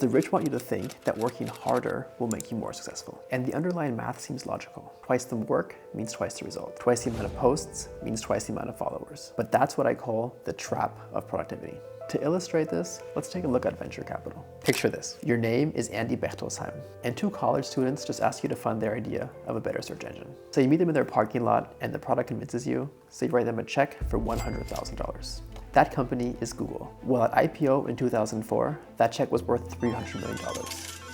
The rich want you to think that working harder will make you more successful. And the underlying math seems logical. Twice the work means twice the result. Twice the amount of posts means twice the amount of followers. But that's what I call the trap of productivity. To illustrate this, let's take a look at venture capital. Picture this. Your name is Andy Bechtolsheim, and two college students just ask you to fund their idea of a better search engine. So you meet them in their parking lot and the product convinces you, so you write them a check for $100,000. That company is Google. Well, at IPO in 2004, that check was worth $300 million.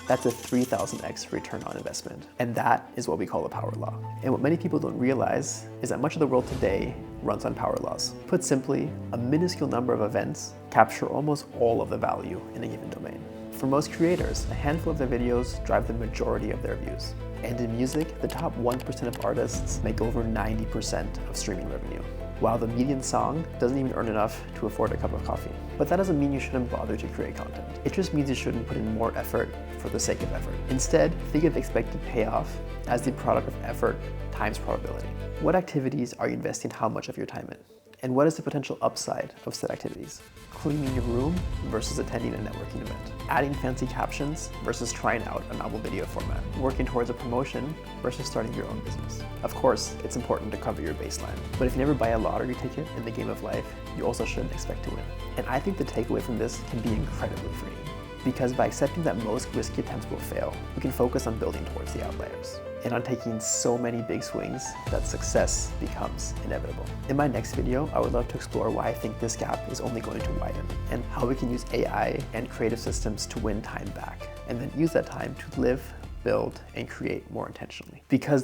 That's a 3,000x return on investment. And that is what we call a power law. And what many people don't realize is that much of the world today runs on power laws. Put simply, a minuscule number of events capture almost all of the value in a given domain. For most creators, a handful of their videos drive the majority of their views. And in music, the top 1% of artists make over 90% of streaming revenue, while the median song doesn't even earn enough to afford a cup of coffee. But that doesn't mean you shouldn't bother to create content. It just means you shouldn't put in more effort for the sake of effort. Instead, think of expected payoff as the product of effort times probability. What activities are you investing how much of your time in? And what is the potential upside of said activities? Cleaning your room versus attending a networking event. Adding fancy captions versus trying out a novel video format. Working towards a promotion versus starting your own business. Of course, it's important to cover your baseline, but if you never buy a lottery ticket in the game of life, you also shouldn't expect to win. And I think the takeaway from this can be incredibly freeing, because by accepting that most risky attempts will fail, we can focus on building towards the outliers and on taking so many big swings that success becomes inevitable. In my next video, I would love to explore why I think this gap is only going to widen and how we can use AI and creative systems to win time back and then use that time to live, build, and create more intentionally. Because